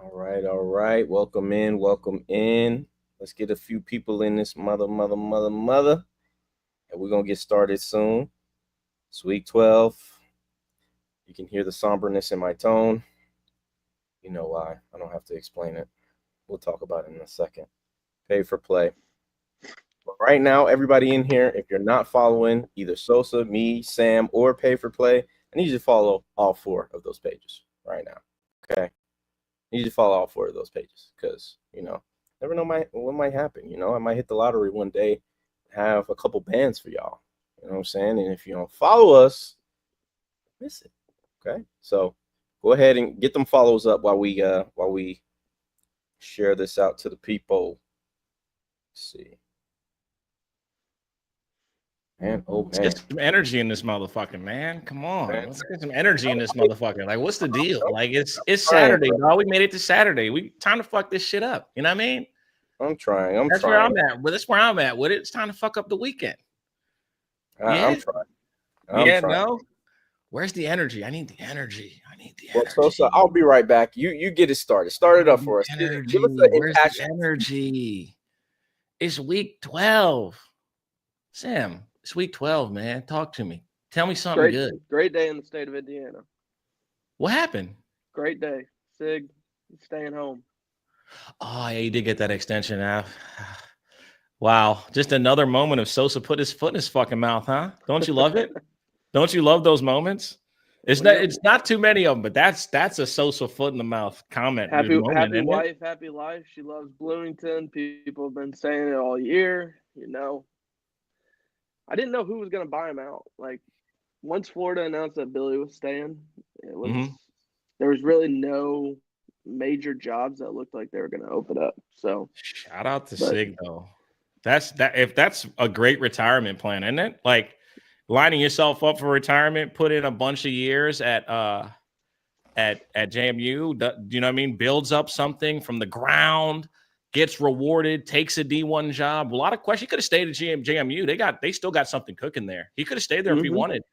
All right, all right. Welcome in, welcome in. Let's get a few people in this mother. And we're gonna get started soon. It's week 12. You can hear the somberness in my tone. You know why. I don't have to explain it. We'll talk about it in a second. Pay for play. But right now, everybody in here, if you're not following either Sosa, me, Sam, or Pay for Play, I need you to follow all four of those pages right now. Okay. I need you to follow all four of those pages because, never know what might happen. I might hit the lottery one day, have a couple bands for y'all. You know what I'm saying? And if you don't follow us, miss it. Okay. So go ahead and get them follows up while we share this out to the people. Let's see. Man, oh Let's man. get some energy in this motherfucker, man. Come on. Man. Let's get some energy in this motherfucker. Like, what's the deal? Like, it's Trying, Saturday, bro. dog. We made it to Saturday. We time to fuck this shit up. You know what I mean? I'm trying. That's where I'm at. Well, that's where I'm at with it. It's time to fuck up the weekend. I'm trying. No. Where's the energy? I need the energy. Well, so I'll be right back. You get it started. Start it up for us. Energy. Give us the Where's the energy? It's week 12. Sam, it's week 12, man. Talk to me. Tell me something good. Great day in the state of Indiana. What happened? Great day. Sig, staying home. Oh, yeah, you did get that extension now. Wow. Just another moment of Sosa put his foot in his fucking mouth, huh? Don't you love it? Don't you love those moments? It's not too many of them, but that's a Sosa foot in the mouth comment. Happy wife, happy life. She loves Bloomington. People have been saying it all year. I didn't know who was going to buy him out. Like, once Florida announced that Billy was staying, there was really no major jobs that looked like they were going to open up. So shout out to Sig though. If that's a great retirement plan, isn't it? Like lining yourself up for retirement, put in a bunch of years at JMU. Do you know what I mean? Builds up something from the ground, gets rewarded, takes a D1 job. A lot of questions. He could have stayed at JMU. They still got something cooking there. He could have stayed there if he wanted.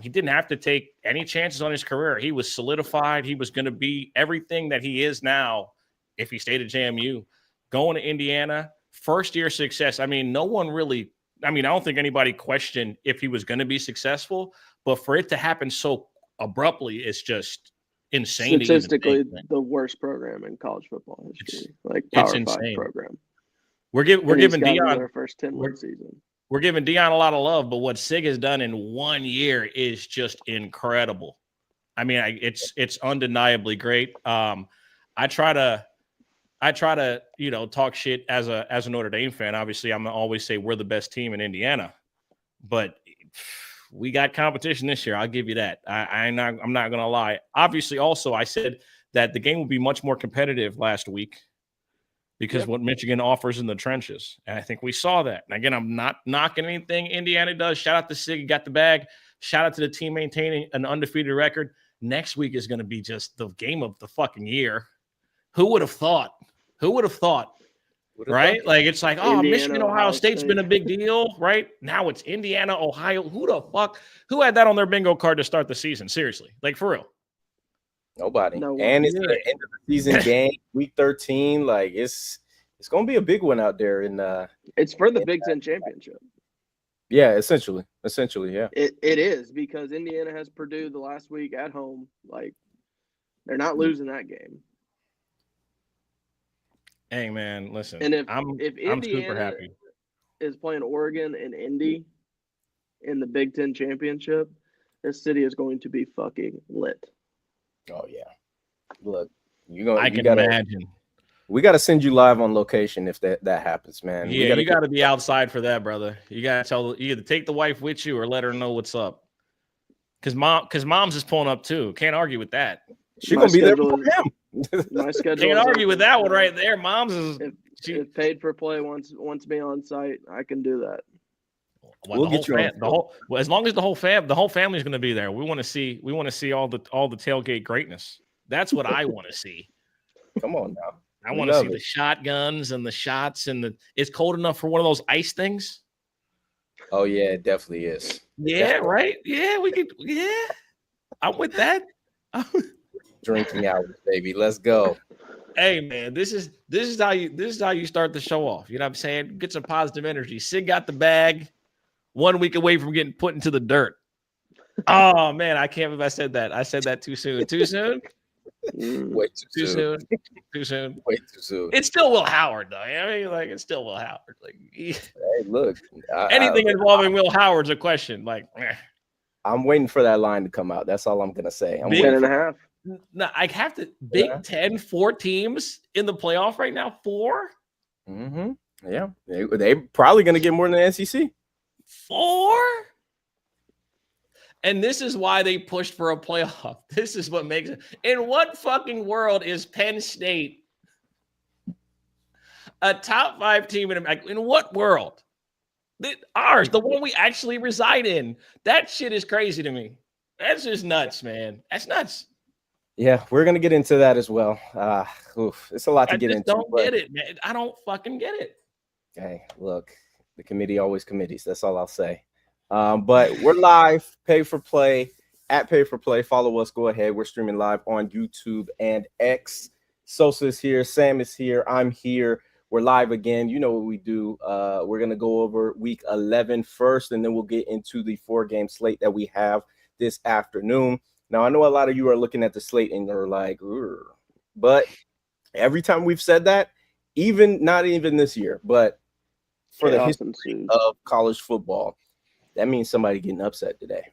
He didn't have to take any chances on his career. He was solidified. He was going to be everything that he is now if he stayed at JMU. Going to Indiana, first year success. I mean, no one really. I don't think anybody questioned if he was going to be successful, but for it to happen so abruptly, it's just insane. Statistically, the worst program in college football history, like Power 5 program. We're giving Deion their first 10-win season. We're giving Deion a lot of love, but what Sig has done in 1 year is just incredible. I mean, it's undeniably great. I try to talk shit as a Notre Dame fan. Obviously, I'm gonna always say we're the best team in Indiana, but we got competition this year. I'll give you that. I'm not gonna lie. Obviously, also I said that the game will be much more competitive last week because what Michigan offers in the trenches, and I think we saw that. And again, I'm not knocking anything Indiana does. Shout out to Sig, got the bag. Shout out to the team maintaining an undefeated record. Next week is going to be just the game of the fucking year. Who would have thought? Right? Like, it's like, Indiana, Michigan, Ohio State's been a big deal, right? Now it's Indiana, Ohio. Who the fuck? Who had that on their bingo card to start the season? Seriously. Like, for real. Nobody. And it's the end of the season game, week 13. Like, it's going to be a big one out there. It's for the Big Ten championship. Yeah, essentially, yeah. It is, because Indiana has Purdue the last week at home. Like, they're not losing that game. Hey, man, listen. And if I'm Indiana super happy is playing Oregon and Indy in the Big Ten championship, this city is going to be fucking lit. Oh yeah. Look, I can imagine. We got to send you live on location if that happens, man. Yeah, you got to be outside for that, brother. You got to either take the wife with you or let her know what's up. Because mom's is pulling up too. Can't argue with that. She's gonna be there for him. My schedule. Can't argue with that one right there. Mom's is. If paid for play wants me on site, I can do that. We'll get you as long as the whole family is going to be there. We want to see all the tailgate greatness. That's what I want to see. Come on now. I want to see the shotguns and the shots and it's cold enough for one of those ice things. Oh yeah, it definitely is. Yeah, definitely. Right. Yeah, we could. Yeah, I'm with that. drinking hours, baby. Let's go. Hey man, this is how you start the show off. You know what I'm saying? Get some positive energy. Sid got the bag 1 week away from getting put into the dirt. Oh man, I can't believe I said that. I said that too soon. Too soon? Way too soon. Too soon. Way too soon. It's still Will Howard though. I mean, like it's still Will Howard. Like Hey, look. anything involving Will Howard's a question. Like I'm waiting for that line to come out. That's all I'm gonna say. I'm Big- 10.5. no, I have to Big Yeah. 10, 4 teams in the playoff right now. 4? Mm-hmm. Yeah, they probably gonna get more than the SEC. 4? And this is why they pushed for a playoff. This is what makes it. In what fucking world is Penn State a top 5 team in America? In what world? Ours, the one we actually reside in. That shit is crazy to me. That's just nuts, man. That's nuts. Yeah, we're gonna get into that as well. It's a lot to I get just into. don't but, get it, man. I don't fucking get it. Hey, look, the committee always committees. That's all I'll say. But we're live, Pay for Play, at Pay for Play. Follow us. Go ahead. We're streaming live on YouTube and X. Sosa is here. Sam is here. I'm here. We're live again. You know what we do. We're going to go over week 11 first, and then we'll get into the 4-game slate that we have this afternoon. Now, I know a lot of you are looking at the slate and you're like, "Ugh." But every time we've said that, not even this year, but for the history of college football, that means somebody getting upset today.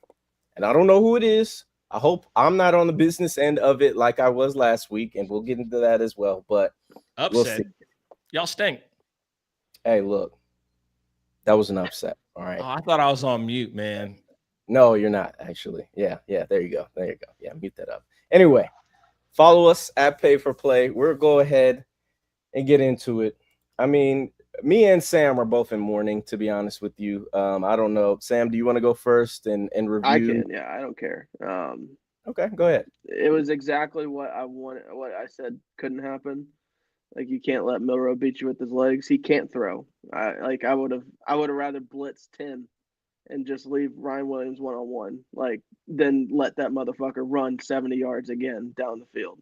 And I don't know who it is. I hope I'm not on the business end of it like I was last week, and we'll get into that as well. But upset. We'll see. Y'all stink. Hey, look, that was an upset. All right. Oh, I thought I was on mute, man. No, you're not, actually. Yeah, there you go. Yeah, mute that up. Anyway, follow us at Pay for Play. We'll go ahead and get into it. I mean, me and Sam are both in mourning, to be honest with you. I don't know. Sam, do you want to go first and review? I can, yeah, I don't care. Okay, go ahead. It was exactly what I wanted, what I said couldn't happen. Like, you can't let Milroe beat you with his legs. He can't throw. I would have rather blitz 10 and just leave Ryan Williams one-on-one, like, then let that motherfucker run 70 yards again down the field.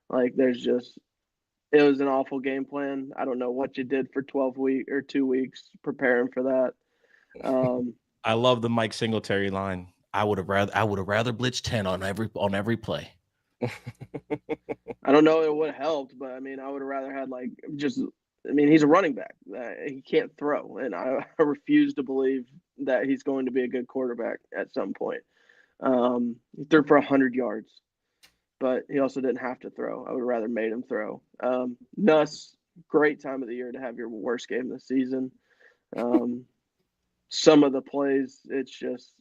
Like, it was an awful game plan. I don't know what you did for 2 weeks preparing for that. I love the Mike Singletary line. I would have rather blitz 10 on every play. I don't know it would have helped, but I mean, I would have rather had he's a running back. He can't throw, and I refuse to believe that he's going to be a good quarterback at some point. He threw for 100 yards, but he also didn't have to throw. I would have rather made him throw. Nuss, great time of the year to have your worst game this season. Some of the plays, it's just,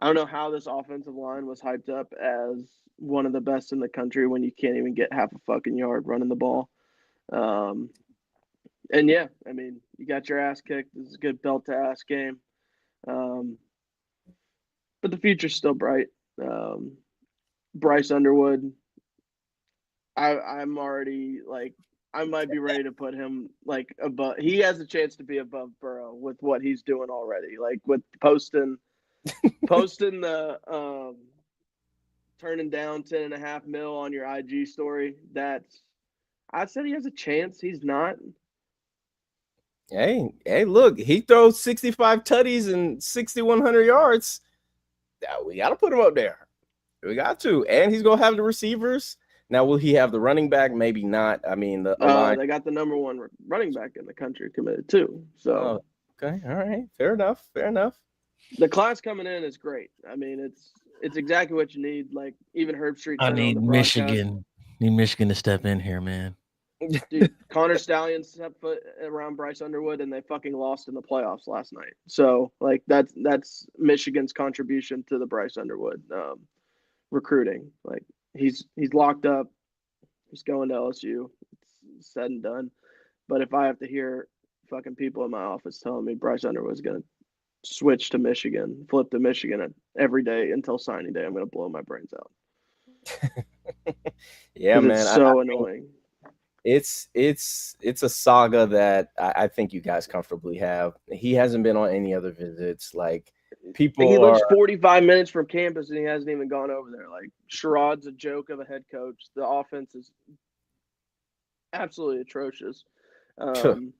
I don't know how this offensive line was hyped up as one of the best in the country when you can't even get half a fucking yard running the ball. And yeah, I mean, you got your ass kicked. This is a good belt to ass game. But the future's still bright. Bryce Underwood, I'm already like, I might be ready to put him like above. He has a chance to be above Burrow with what he's doing already. Like with posting the turning down $10.5 million on your IG story. I said he has a chance. He's not. Hey, look, he throws 65 tutties and 6,100 yards. We got to put him up there. We got to. And he's going to have the receivers. Now, will he have the running back? Maybe not. I mean, they got the number 1 running back in the country committed too. So, okay. All right. Fair enough. The class coming in is great. I mean, it's exactly what you need. Like, even Herb Street. I need Michigan. Need Michigan to step in here, man. Dude, Connor Stallion stepped foot around Bryce Underwood, and they fucking lost in the playoffs last night. So, like, that's Michigan's contribution to the Bryce Underwood recruiting. Like, he's locked up. He's going to LSU. It's said and done. But if I have to hear fucking people in my office telling me Bryce Underwood's going to switch to Michigan, flip to Michigan every day until signing day, I'm going to blow my brains out. Yeah, man. It's so annoying. It's a saga that I think you guys comfortably have. He hasn't been on any other visits. Like, people He lives are 45 minutes from campus and he hasn't even gone over there. Like Sherrod's a joke of a head coach. The offense is absolutely atrocious. get me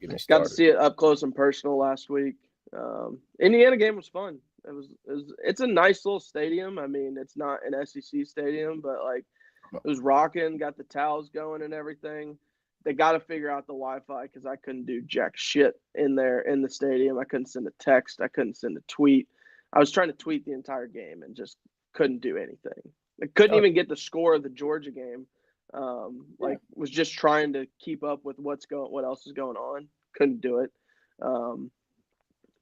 Got to started. see it up close and personal last week. Indiana game was fun. It's a nice little stadium. I mean, it's not an SEC stadium, but like it was rocking. Got the towels going and everything. They got to figure out the Wi-Fi because I couldn't do jack shit in there in the stadium. I couldn't send a text. I couldn't send a tweet. I was trying to tweet the entire game and just couldn't do anything. I couldn't even get the score of the Georgia game. Was just trying to keep up with what else is going on. Couldn't do it.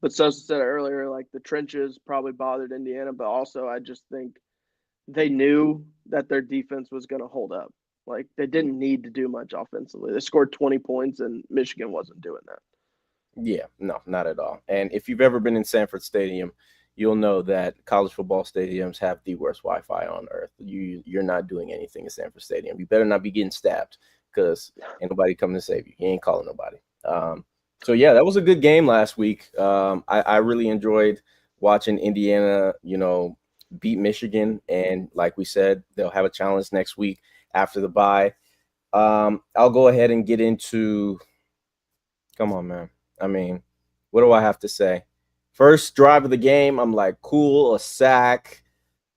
But Sosa said earlier, like the trenches probably bothered Indiana, but also I just think they knew that their defense was going to hold up. Like they didn't need to do much offensively. They scored 20 points and Michigan wasn't doing that. Yeah, no, not at all. And if you've ever been in Sanford Stadium, you'll know that college football stadiums have the worst Wi-Fi on earth. You're not doing anything in Sanford Stadium. You better not be getting stabbed because ain't nobody coming to save you. He ain't calling nobody. So yeah, that was a good game last week. I really enjoyed watching Indiana, beat Michigan. And like we said, they'll have a challenge next week after the bye. I'll go ahead and get into, come on, man. I mean, what do I have to say? First drive of the game, I'm like, cool, a sack,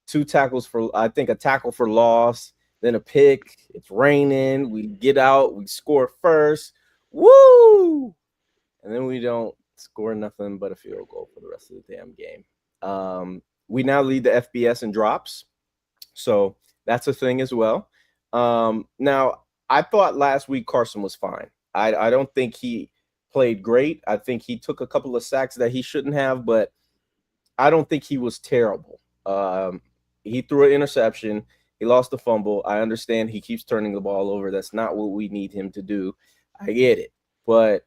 2 tackles for, I think a tackle for loss, then a pick. It's raining. We get out, we score first. Woo! And then we don't score nothing but a field goal for the rest of the damn game. We now lead the FBS in drops. So that's a thing as well. Now, I thought last week Carson was fine. I don't think he played great. I think he took a couple of sacks that he shouldn't have, but I don't think he was terrible. He threw an interception. He lost the fumble. I understand he keeps turning the ball over. That's not what we need him to do. I get it. But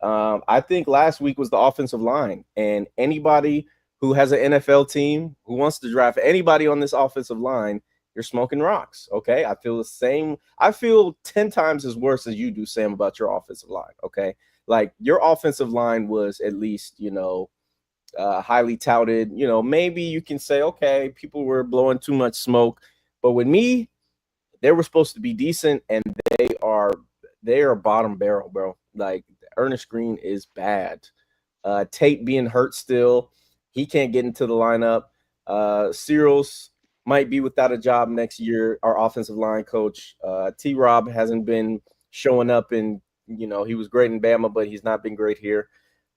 I think last week was the offensive line. And anybody who has an NFL team who wants to draft anybody on this offensive line, you're smoking rocks, okay? I feel the same. I feel 10 times as worse as you do, Sam, about your offensive line, okay? Like, your offensive line was at least, highly touted. Maybe you can say, okay, people were blowing too much smoke. But with me, they were supposed to be decent, and they are bottom barrel, bro. Like, Ernest Green is bad. Tate being hurt still. He can't get into the lineup. Cyril's might be without a job next year, our offensive line coach. T-Rob hasn't been showing up, and, he was great in Bama, but he's not been great here.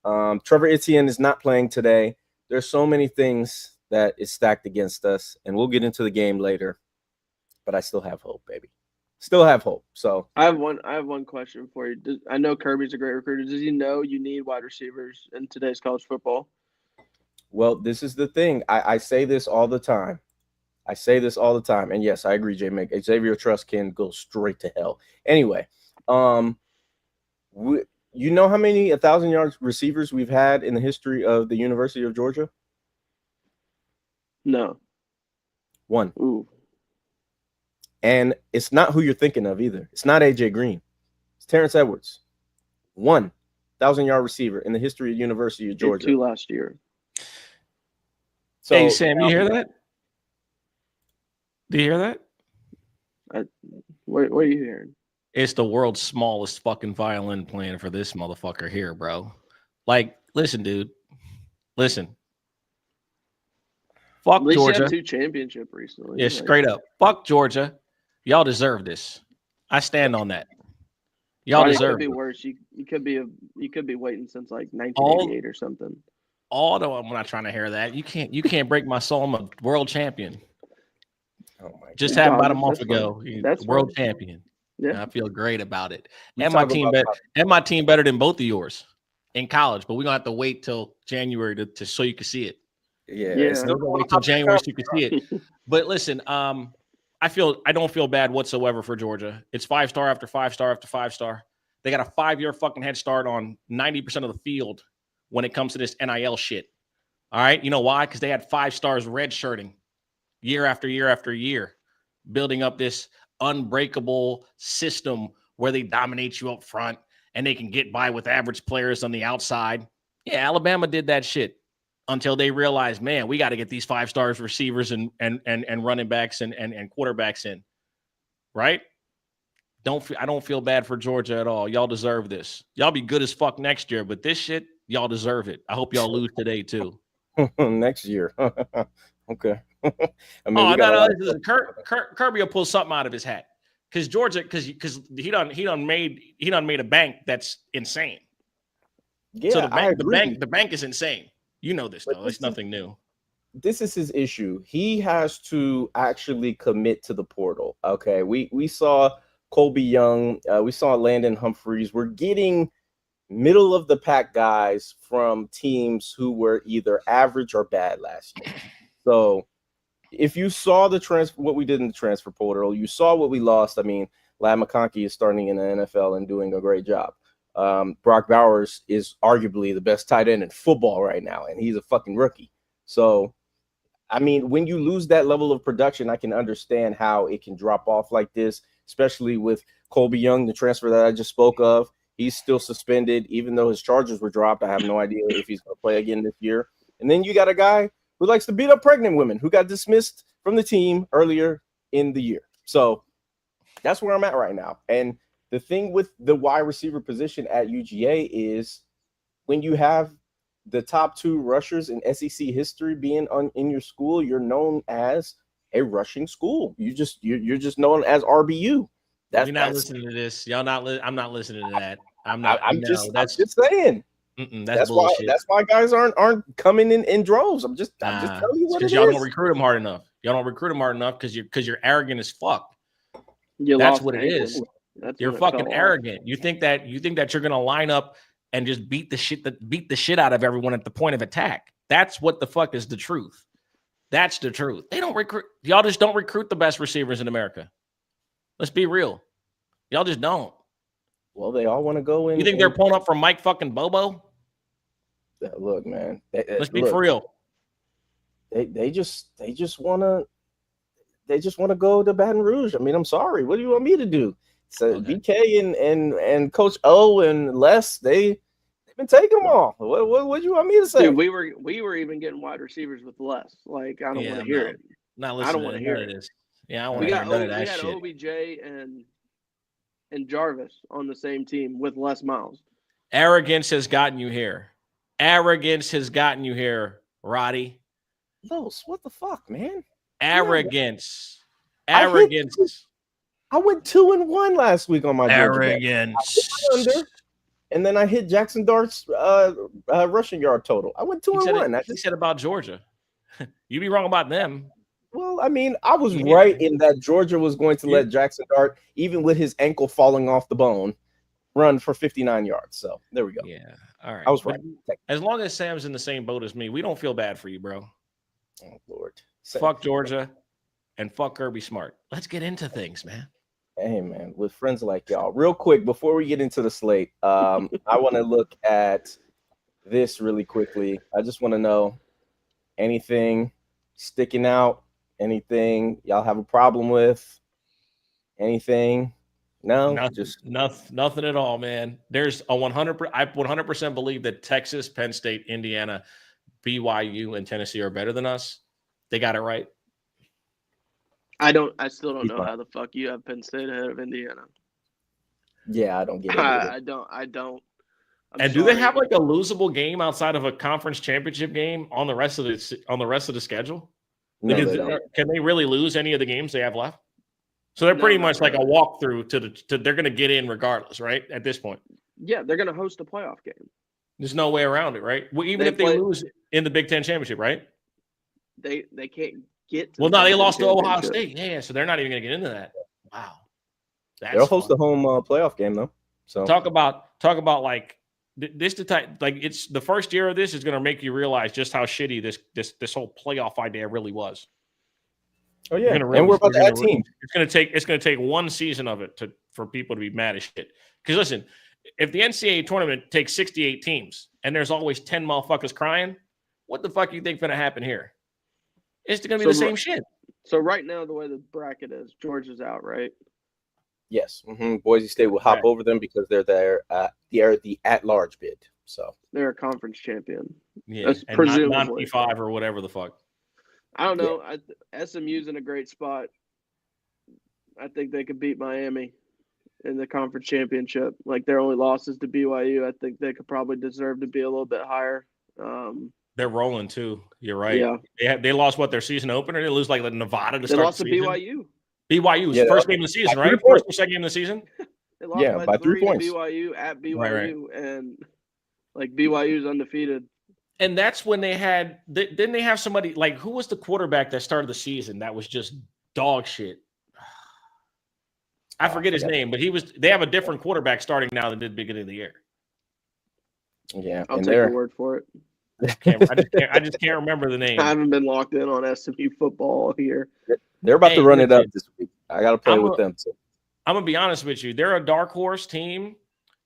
Trevor Etienne is not playing today. There's so many things that is stacked against us, and we'll get into the game later. But I still have hope, baby. Still have hope. So I have one question for you. I know Kirby's a great recruiter. Does he know you need wide receivers in today's college football? Well, this is the thing. I say this all the time. And yes, I agree, J-Meg. Xavier Truss can go straight to hell. Anyway, you know how many 1,000-yard receivers we've had in the history of the University of Georgia? No. 1. Ooh. And it's not who you're thinking of either. It's not AJ Green. It's Terrence Edwards. 1 1,000-yard receiver in the history of the University of Georgia. 2 last year. So, hey, Sam, you hear that? Do you hear that? What are you hearing? It's the world's smallest fucking violin playing for this motherfucker here, bro. Like, listen, dude. Listen. Fuck At least Georgia. you have 2 championship recently. Yeah, straight up. Fuck Georgia. Y'all deserve this. I stand on that. Y'all deserve it. Could be it. worse. You could be waiting since like 1988 or something. Although I'm not trying to hear that. You can't break my soul. I'm a world champion. Oh my Just God. happened about a month That's ago. That's world fine. champion. Yeah. And I feel great about it. We And my talk team about my team better than both of yours in college, but we're gonna have to wait till January to so you can see it. Yeah. Yeah. It's We're gonna wait till January so you can see it. But listen, I don't feel bad whatsoever for Georgia. It's 5-star after 5-star after 5-star. They got a 5-year fucking head start on 90% of the field when it comes to this NIL shit. All right. You know why? Because they had 5 stars redshirting year after year after year, building up this unbreakable system where they dominate you up front and they can get by with average players on the outside. Yeah, Alabama did that shit until they realize, man, we got to get these 5-stars receivers and running backs and quarterbacks in, right? I don't feel bad for Georgia at all. Y'all deserve this. Y'all be good as fuck next year, but this shit, y'all deserve it. I hope y'all lose today too. Next year. Okay. I mean, no. Kirby will pull something out of his hat because Georgia, because he done made a bank that's insane. Yeah, so the bank is insane. You know this though. It's nothing new. This is his issue. He has to actually commit to the portal. Okay, we saw Colby Young, we saw Landon Humphreys. We're getting middle of the pack guys from teams who were either average or bad last year. So if you saw what we did in the transfer portal, you saw what we lost. I mean, Ladd McConkey is starting in the NFL and doing a great job. Brock Bowers is arguably the best tight end in football right now, and he's a fucking rookie. So, I mean, when you lose that level of production, I can understand how it can drop off like this, especially with Colby Young, the transfer that I just spoke of. He's still suspended, even though his charges were dropped. I have no idea if he's going to play again this year. And then you got a guy who likes to beat up pregnant women who got dismissed from the team earlier in the year. So that's where I'm at right now. And the thing with the wide receiver position at UGA is when you have the top 2 rushers in SEC history being in your school, you're known as a rushing school. You're just known as RBU. You're not listening to this. I'm not listening to that. I'm just saying. That's bullshit. That's why guys aren't coming in droves. I'm just telling you what it is. Because y'all don't recruit them hard enough. Y'all don't recruit them hard enough because you're arrogant as fuck. That's what it is. You're fucking arrogant. You think that you're gonna line up and just beat the shit out of everyone at the point of attack. That's what the fuck is the truth. That's the truth. They don't recruit. Y'all just don't recruit the best receivers in America. Let's be real. Y'all just don't. Well, they all want to go in. You think they're pulling up from Mike fucking Bobo? Look, man. Let's be for real. They just want to go to Baton Rouge. I mean, I'm sorry. What do you want me to do? So okay. BK and Coach O and Les, they've been taking them all. What do you want me to say? Dude, we were even getting wide receivers with Les. Like, I don't want to hear it. Not listening. I don't want to hear it. Yeah, I want to hear none of that shit. We had OBJ and Jarvis on the same team with Les Miles. Arrogance has gotten you here. Arrogance has gotten you here, Roddy. Los, what the fuck, man? Arrogance. Arrogance. I went 2-1 last week on my arrogance. And then I hit Jackson Dart's rushing yard total. I went 2-1. He said about Georgia. You be wrong about them. Well, I mean, I was right in that Georgia was going to let Jackson Dart, even with his ankle falling off the bone, run for 59 yards. So there we go. Yeah. All right. I was right. As long as Sam's in the same boat as me, we don't feel bad for you, bro. Oh, Lord. Fuck Georgia and fuck Kirby Smart. Let's get into things, man. Hey, man, with friends like y'all. Real quick, before we get into the slate, I want to look at this really quickly. I just want to know anything sticking out, anything y'all have a problem with, anything? No, nothing at all, man. There's a 100%. I 100% believe that Texas, Penn State, Indiana, BYU, and Tennessee are better than us. They got it right. I still don't know how the fuck you have Penn State ahead of Indiana. Yeah, I don't get it. I don't. And do they have like a losable game outside of a conference championship game on the rest of the schedule? No, they don't. Can they really lose any of the games they have left? So they're pretty much like a walkthrough to they're going to get in regardless, right? At this point. Yeah, they're going to host a playoff game. There's no way around it, right? Well, even if they lose in the Big Ten championship, right? They can't get to they lost to Ohio State. Yeah, so they're not even going to get into that. Wow. They'll host a home playoff game though. So talk about like this it's the first year of this is going to make you realize just how shitty this whole playoff idea really was. Oh yeah, and we're about to add teams. It's going to take one season of it for people to be mad as shit. Because listen, if the NCAA tournament takes 68 teams and there's always 10 motherfuckers crying, what the fuck do you think is going to happen here? It's going to be the same shit. So right now, the way the bracket is, Georgia's out, right? Yes. Mm-hmm. Boise State will hop over them because they're the at-large bid. So they're a conference champion. Yeah, That's and presumably. non-P5 or whatever the fuck. I don't know. SMU's in a great spot. I think they could beat Miami in the conference championship. Like their only losses to BYU, I think they could probably deserve to be a little bit higher. They're rolling too. You're right. Yeah, They lost their season opener. They lose like Nevada to they start lost the to season. BYU. BYU was first game of the season, right? First or second game of the season. They lost by 3 points. to BYU at BYU, Right. and like BYU's undefeated. And that's when they had. Didn't they have somebody like who was the quarterback that started the season that was just dog shit? I forget his name, but he was. They have a different quarterback starting now than did the beginning of the year. Yeah, I'll take your word for it. I just can't remember the name. I haven't been locked in on SMU football here. They're about to run it up this week. I got to play with them too. I'm gonna be honest with you. They're a dark horse team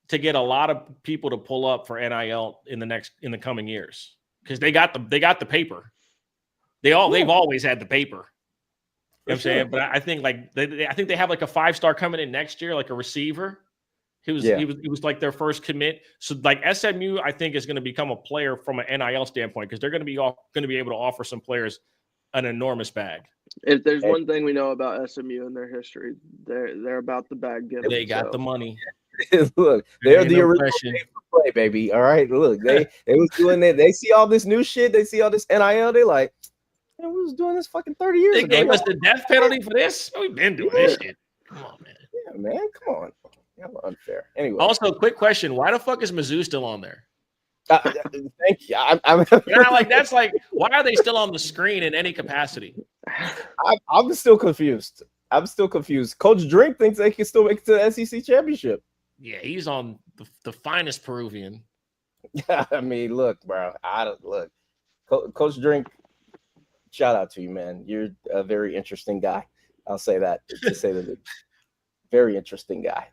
to get a lot of people to pull up for NIL in the coming years because they got the paper. They've always had the paper. You know what I'm saying? But I think I think they have like a 5-star coming in next year, like a receiver. He was like their first commit. So like SMU, I think is going to become a player from an NIL standpoint because they're going to be able to offer some players an enormous bag. If there's one thing we know about SMU and their history, they're about the bag giver. They got the money. Look, they're the original play, baby. All right, look, they was doing it. They see all this new shit. They see all this NIL. They like, we was doing this fucking 30 years ago. They gave us the death penalty for this. We've been doing this shit. Come on, man. Yeah, man, come on. Y'all unfair. Anyway. Also, quick question: why the fuck is Mizzou still on there? Thank you. That's like, why are they still on the screen in any capacity? I'm still confused. Coach Drink thinks they can still make it to the SEC championship. Yeah, he's on the finest Peruvian. Yeah, I mean, look, bro. Coach Drink. Shout out to you, man. You're a very interesting guy. I'll say that to say the least. Very interesting guy.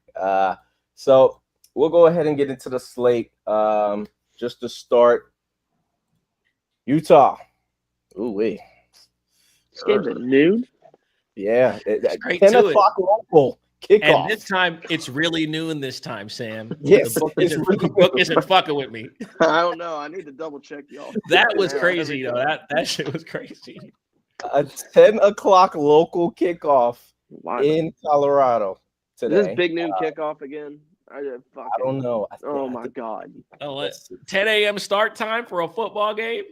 So we'll go ahead and get into the slate. Just to start, Utah. Ooh wee. This game's at noon. Yeah, 10 o'clock local kickoff. And this time it's really noon. This time, Sam. Yes, the book isn't fucking with me. I don't know. I need to double check y'all. That was crazy, though. That shit was crazy. A 10 o'clock local kickoff in Colorado today. Is this big noon kickoff again? I don't know. My God. 10 a.m. start time for a football game?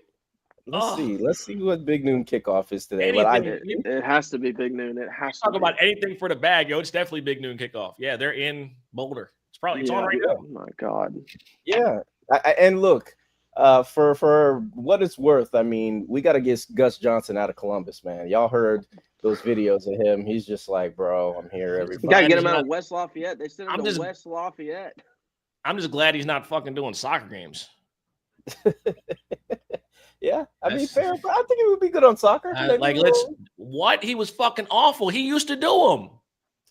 Let's see what big noon kickoff is today. It has to be big noon. It has to talk about anything for the bag, yo. It's definitely big noon kickoff. Yeah, they're in Boulder. It's on right now. Oh my God. Yeah. And look, for what it's worth, I mean, we got to get Gus Johnson out of Columbus, man. Y'all heard those videos of him. He's just like, bro, I'm here every. You got to get him out of West Lafayette. They sent him to West Lafayette. I'm just glad he's not fucking doing soccer games. Yeah, I mean, fair, but I think it would be good on soccer. He was fucking awful. He used to do them.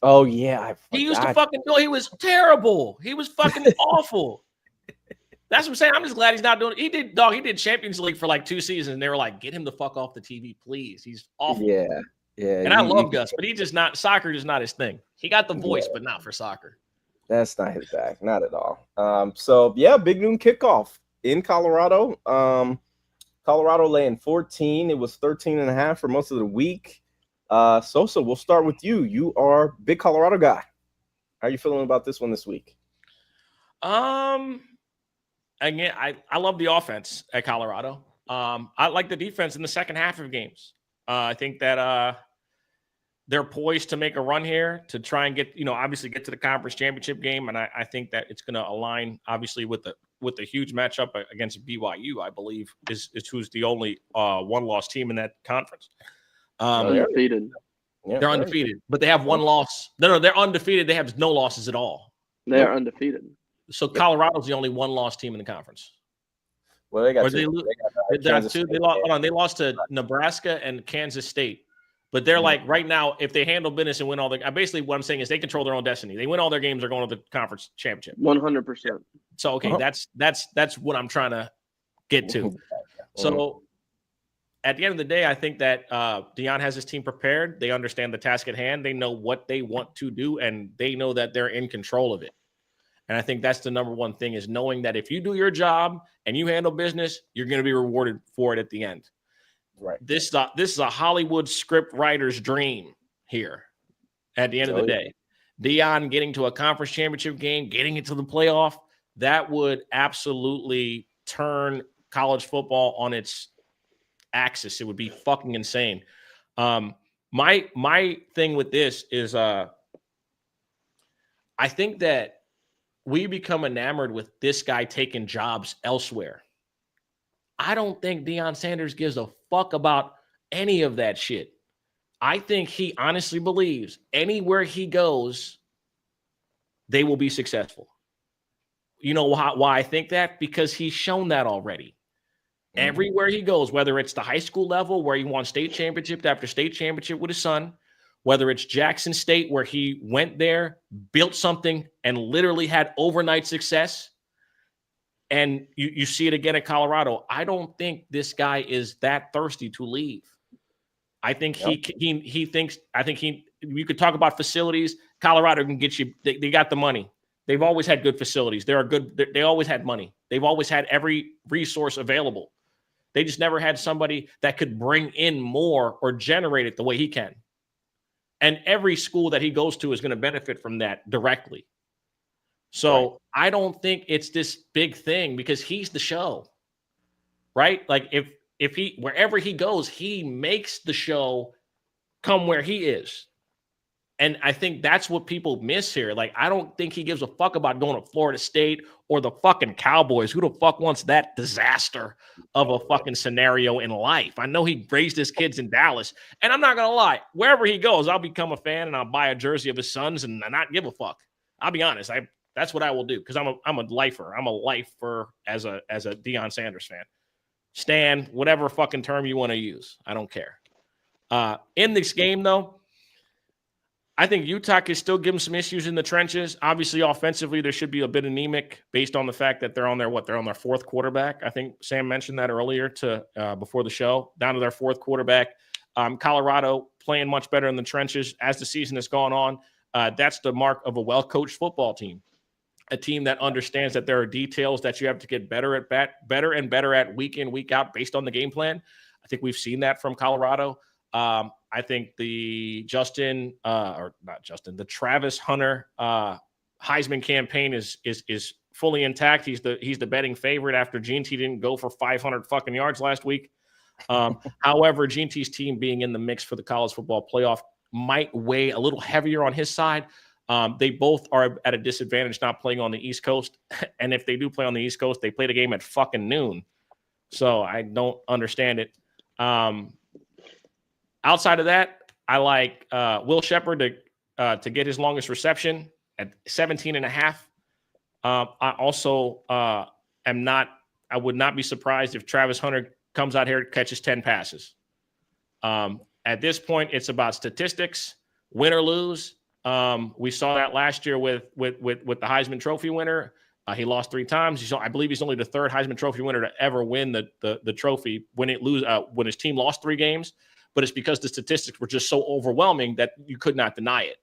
Oh yeah, he used to fucking do. He was terrible. He was fucking awful. That's what I'm saying. I'm just glad he's not doing it. He did Champions League for like 2 seasons, and they were like, get him the fuck off the TV, please. He's awful. Yeah. And I love Gus, but soccer is not his thing. He got the voice, but not for soccer. That's not his bag, not at all. So yeah, big noon kickoff in Colorado. Colorado laying 14. It was 13.5 for most of the week. Sosa, we'll start with you. You are a big Colorado guy. How are you feeling about this one this week? Again, I love the offense at Colorado. I like the defense in the second half of games. I think that they're poised to make a run here to try and obviously get to the conference championship game. And I think that it's going to align obviously with the huge matchup against BYU, I believe, is who's the only one-loss team in that conference. They're undefeated. Yeah, they're undefeated, but they have one loss. No, they're undefeated. They have no losses at all. They are undefeated. So Colorado's the only one-loss team in the conference. Well, they got two. They lost to Nebraska and Kansas State. But they're like right now, if they handle business and win all basically what I'm saying is they control their own destiny. They win all their games, they're going to the conference championship. 100%. So okay, that's what I'm trying to get to. So at the end of the day, I think that Deion has his team prepared. They understand the task at hand. They know what they want to do, and they know that they're in control of it. And I think that's the number one thing, is knowing that if you do your job and you handle business, you're going to be rewarded for it at the end. Right. This is a Hollywood script writer's dream here at the end of the day. Deion getting to a conference championship game, getting into the playoff, that would absolutely turn college football on its axis. It would be fucking insane. My thing with this is I think that we become enamored with this guy taking jobs elsewhere. I don't think Deion Sanders gives a fuck about any of that shit. I think he honestly believes anywhere he goes, they will be successful. You know why I think that? Because he's shown that already. Mm-hmm. Everywhere he goes, whether it's the high school level where he won state championship after state championship with his son, whether it's Jackson State where he went there, built something, and literally had overnight success, and you see it again at Colorado. I don't think this guy is that thirsty to leave. I think he thinks. I think you could talk about facilities. Colorado can get you. They got the money. They've always had good facilities. They always had money. They've always had every resource available. They just never had somebody that could bring in more or generate it the way he can. And every school that he goes to is going to benefit from that directly. So right. I don't think it's this big thing because he's the show, right? Like if he, wherever he goes, he makes the show come where he is. And I think that's what people miss here. Like, I don't think he gives a fuck about going to Florida State or the fucking Cowboys. Who the fuck wants that disaster of a fucking scenario in life? I know he raised his kids in Dallas. And I'm not going to lie. Wherever he goes, I'll become a fan and I'll buy a jersey of his sons and not give a fuck. I'll be honest. That's what I will do because I'm a lifer. I'm a lifer as a Deion Sanders fan. Stan, whatever fucking term you want to use. I don't care. In this game, though, I think Utah could still give them some issues in the trenches. Obviously, offensively, there should be a bit anemic based on the fact that they're on their fourth quarterback. I think Sam mentioned that earlier before the show, down to their fourth quarterback. Colorado playing much better in the trenches as the season has gone on. That's the mark of a well-coached football team, a team that understands that there are details that you have to get better and better at week in, week out based on the game plan. I think we've seen that from Colorado. I think the Travis Hunter Heisman campaign is fully intact. He's the betting favorite after Gene T didn't go for 500 fucking yards last week. However, Gene T's team being in the mix for the college football playoff might weigh a little heavier on his side. They both are at a disadvantage not playing on the East Coast. And if they do play on the East Coast, they play the game at fucking noon. So I don't understand it. Outside of that, I like Will Shepherd to get his longest reception at 17.5. I also I would not be surprised if Travis Hunter comes out here and catches 10 passes. At this point, it's about statistics, win or lose. We saw that last year with the Heisman Trophy winner. He lost 3 times. I believe he's only the third Heisman Trophy winner to ever win the trophy when his team lost 3 games. But it's because the statistics were just so overwhelming that you could not deny it.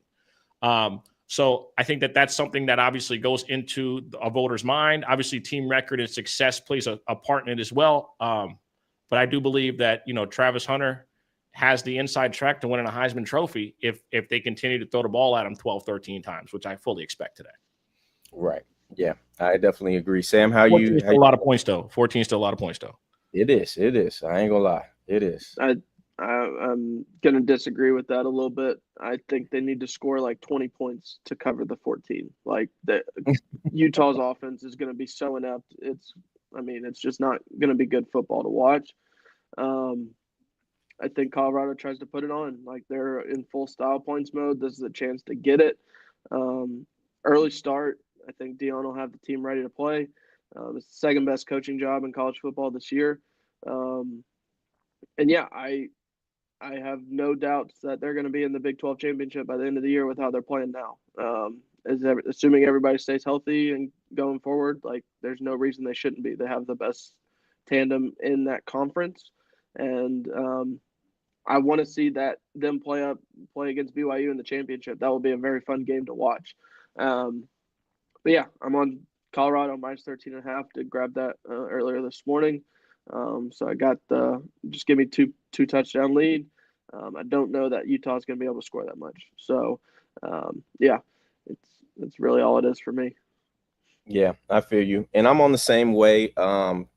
So I think that's something that obviously goes into a voter's mind. Obviously, team record and success plays a part in it as well. But I do believe that, Travis Hunter has the inside track to winning a Heisman Trophy if they continue to throw the ball at him 12, 13 times, which I fully expect today. Right. Yeah, I definitely agree. Sam, a lot of points, though. 14 is still a lot of points, though. It is. I ain't gonna lie. It is. I'm going to disagree with that a little bit. I think they need to score like 20 points to cover the 14. Like Utah's offense is going to be so inept. It's just not going to be good football to watch. I think Colorado tries to put it on. Like they're in full style points mode. This is a chance to get it. Early start. I think Deion will have the team ready to play. It's the second best coaching job in college football this year. And yeah, I have no doubts that they're going to be in the Big 12 championship by the end of the year with how they're playing now. Assuming everybody stays healthy and going forward, like there's no reason they shouldn't be. They have the best tandem in that conference, and I want to see them play against BYU in the championship. That will be a very fun game to watch. But yeah, I'm on Colorado -13.5. Did grab that earlier this morning. So I got just give me two touchdown lead. I don't know that Utah's going to be able to score that much. So yeah, it's really all it is for me. Yeah, I feel you. And I'm on the same way.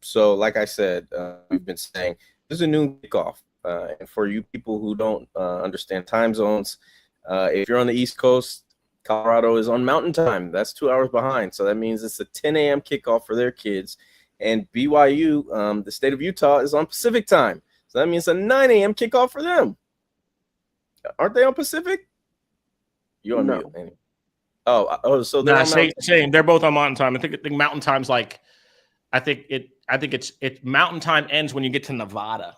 So like I said, we've been saying this is a noon kickoff. And for you people who don't understand time zones, if you're on the East Coast, Colorado is on Mountain Time. That's 2 hours behind. So that means it's a 10 a.m. kickoff for their kids. And BYU, the state of Utah, is on Pacific Time. So that means a 9 a.m. kickoff for them. Aren't they on Pacific? You're on No. mute. Anyway. Oh, so they're Nah, on Mountain. same. They're both on Mountain Time. I think Mountain Time's like, I think it's Mountain Time ends when you get to Nevada.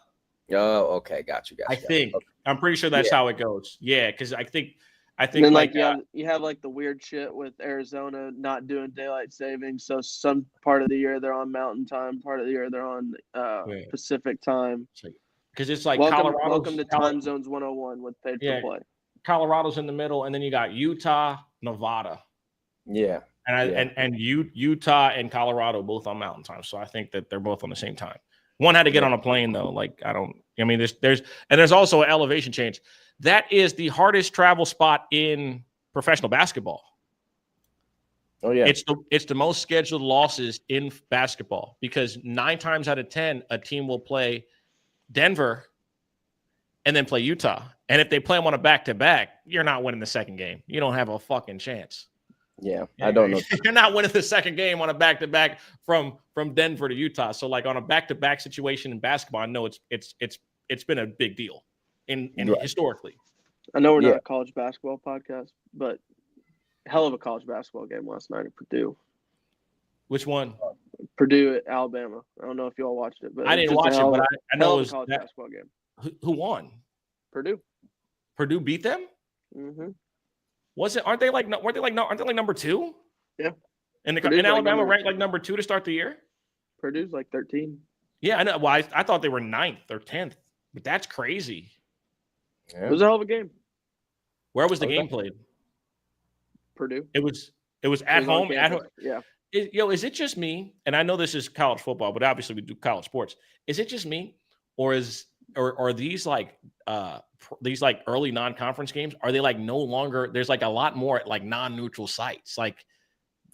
Oh, okay, got you. I think Okay. I'm pretty sure that's how it goes. Yeah, because I think And then like you have like the weird shit with Arizona not doing daylight savings. So some part of the year they're on Mountain Time, part of the year they're on Pacific Time. Because it's like welcome to Time Zones 101 with paid for play. Colorado's in the middle, and then you got Utah, Nevada. Yeah. And Utah and Colorado both on Mountain Time. So I think that they're both on the same time. One had to get on a plane though. Like there's also an elevation change. That is the hardest travel spot in professional basketball. Oh yeah. It's the most scheduled losses in basketball because 9 times out of 10 a team will play Denver and then play Utah. And if they play them on a back-to-back, you're not winning the second game. You don't have a fucking chance. Yeah, I don't know. You're not winning the second game on a back-to-back from Denver to Utah. So like on a back-to-back situation in basketball, I know it's been a big deal in historically. I know we're not a college basketball podcast, but hell of a college basketball game last night at Purdue. Which one? Purdue at Alabama. I don't know if you all watched it, but I didn't watch it, but I know it was a college basketball game. Who won? Purdue. Purdue beat them? Mm-hmm. Aren't they like number 2? Yeah. And Alabama ranked like number 2 to start the year? Purdue's like 13. Yeah, I know. Well, I thought they were 9th or 10th, but that's crazy. Yeah. It was a hell of a game. Where was the game played? Purdue. It was at home. At home. Yeah. Is it just me? And I know this is college football, but obviously we do college sports. Is it just me, or are these like early non-conference games? Are they like no longer? There's like a lot more at like non-neutral sites. Like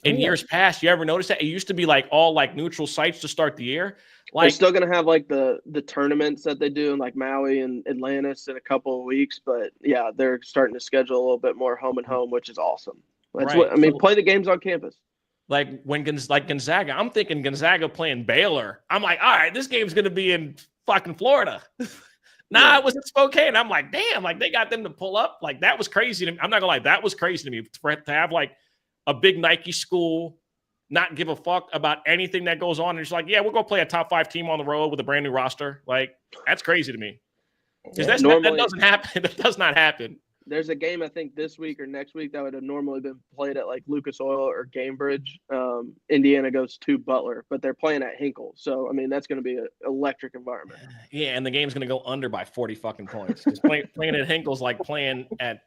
in years past, you ever notice that it used to be like all like neutral sites to start the year? Like they're still gonna have like the tournaments that they do in like Maui and Atlantis in a couple of weeks, but yeah, they're starting to schedule a little bit more home and home, which is awesome. That's what I mean. Play the games on campus. Like when Gonzaga, I'm thinking Gonzaga playing Baylor. I'm like, all right, this game's gonna be in fucking Florida. It was in Spokane. I'm like, damn, like they got them to pull up. Like that was crazy to me. I'm not gonna lie, that was crazy to me to have like a big Nike school not give a fuck about anything that goes on. And it's like, yeah, we're gonna play a top 5 team on the road with a brand new roster. Like that's crazy to me. Because that doesn't happen. That does not happen. There's a game I think this week or next week that would have normally been played at like Lucas Oil or Gamebridge. Indiana goes to Butler, but they're playing at Hinkle. So I mean that's going to be an electric environment. Yeah, and the game's going to go under by 40 fucking points. Because playing at Hinkle's like playing at